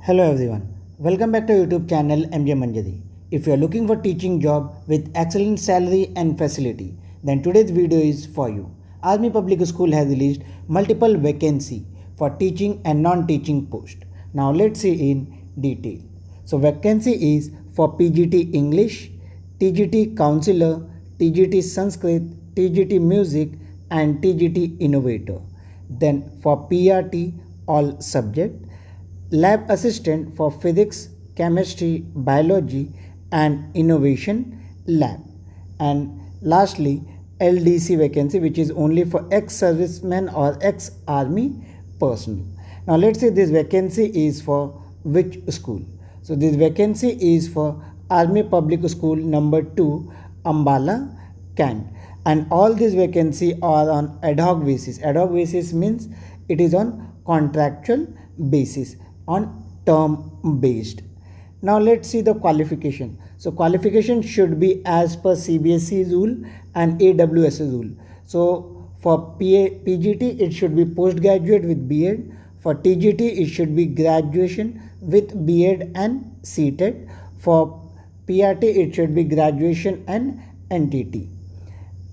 Hello everyone, welcome back to YouTube channel MJ Manjari. If you are looking for teaching job with excellent salary and facility, then today's video is for you. Army Public School has released multiple vacancy for teaching and non-teaching post. Now let's see in detail. So vacancy is for PGT English, TGT Counselor, TGT Sanskrit, TGT Music and TGT Innovator. Then for PRT all subject, lab assistant for physics, chemistry, biology and innovation lab. And lastly, LDC vacancy, which is only for ex-servicemen or ex-army personnel. Now let's say this vacancy is for which school. So this vacancy is for Army Public School number 2, Ambala, Kent. And all these vacancies are on ad hoc basis. Ad hoc basis means it is on contractual basis, on term based. Now let's see the qualification. So qualification should be as per CBSE rule and AWS rule. So for PGT it should be postgraduate with B.Ed. For TGT it should be graduation with B.Ed and CTET. For PRT it should be graduation and NTT.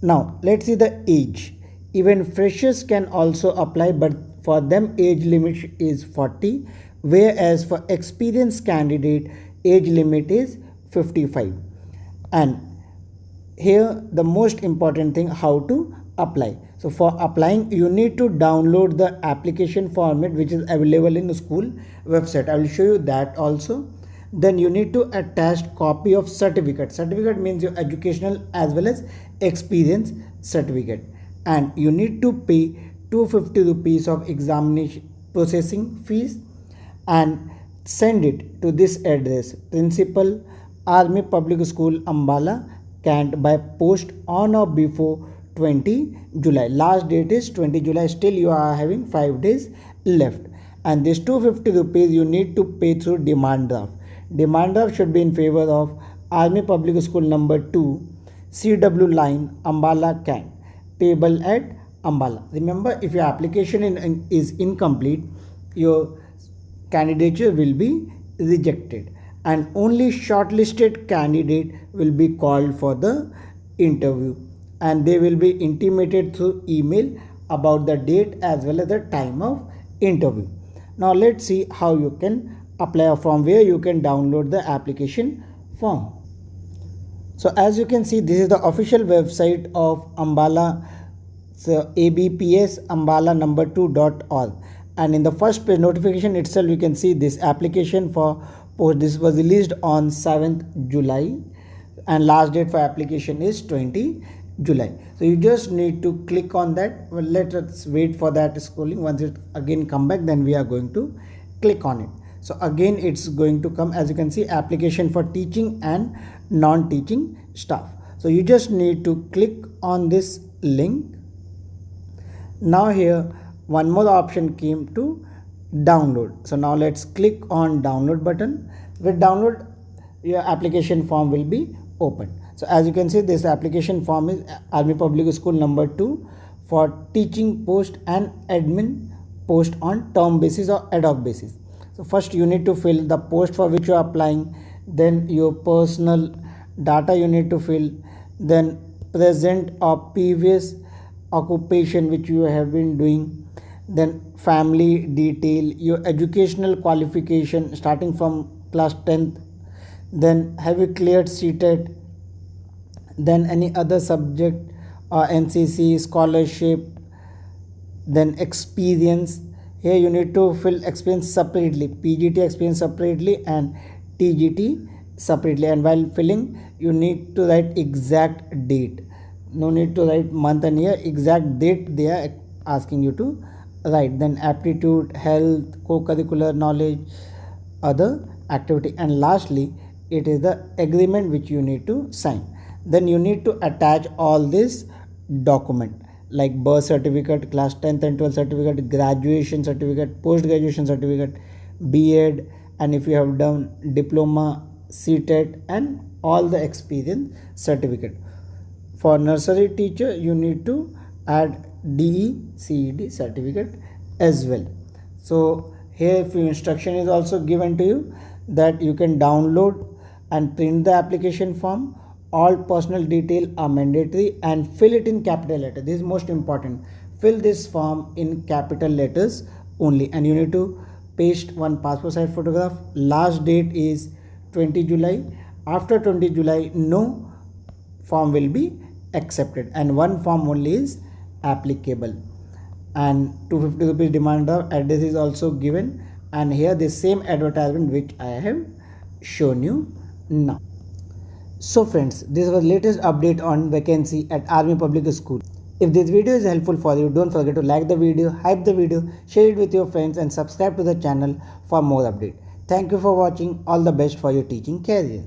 Now let's see the age. Even freshers can also apply, but for them age limit is 40, whereas for experienced candidate age limit is 55. And here the most important thing, how to apply. So for applying you need to download the application format which is available in the school website. I will show you that also. Then you need to attach copy of certificate. Certificate means your educational as well as experience certificate. And you need to pay 250 rupees of examination processing fees and send it to this address: Principal, Army Public School, Ambala, Kent, by post on or before 20 July. Last date is 20 July. Still you are having 5 days left. And this 250 rupees you need to pay through demand draft. Demand draft should be in favor of Army Public School number 2, CW line, Ambala, Kent, payable at Ambala. Remember, if your application is incomplete, your candidature will be rejected and only shortlisted candidate will be called for the interview, and they will be intimated through email about the date as well as the time of interview. Now let's see how you can apply, or from where you can download the application form. So as you can see, this is the official website of Ambala. So ABPS Ambala number 2.org, and in the first page notification itself you can see this application for post. This was released on 7th July and last date for application is 20 July. So you just need to click on that. Well, let us wait for that scrolling. Once it again come back, then we are going to click on it. So again it's going to come, as you can see, application for teaching and non-teaching staff. So you just need to click on this link. Now here one more option came to download. So now let's click on download button. With download, your application form will be open. So as you can see, this application form is Army Public School number 2 for teaching post and admin post on term basis or ad hoc basis. So first you need to fill the post for which you are applying, then your personal data you need to fill, then present or previous occupation which you have been doing, then family detail, your educational qualification starting from class 10th, then have you cleared CTET, then any other subject, NCC, scholarship, then experience. Here you need to fill experience separately, PGT experience separately and TGT separately, and while filling you need to write exact date. No need to write month and year, exact date they are asking you to write. Then aptitude, health, co-curricular knowledge, other activity, and lastly it is the agreement which you need to sign. Then you need to attach all this document like birth certificate, class 10th and 12th certificate, graduation certificate, post-graduation certificate, B.Ed, and if you have done diploma, CTET, and all the experience certificate. For nursery teacher you need to add DE, CED certificate as well. So Here few instruction is also given to you that you can download and print the application form. All personal detail are mandatory and fill it in capital letter. This is most important. Fill this form in capital letters only, and you need to paste one passport size photograph. Last date is 20 July. After 20 July, no form will be accepted and one form only is applicable. And 250 rupees demand draft, address is also given, and here the same advertisement which I have shown you now. So friends, this was latest update on vacancy at Army Public School. If this video is helpful for you, don't forget to like the video, hype the video, share it with your friends and subscribe to the channel for more updates. Thank you for watching. All the best for your teaching career.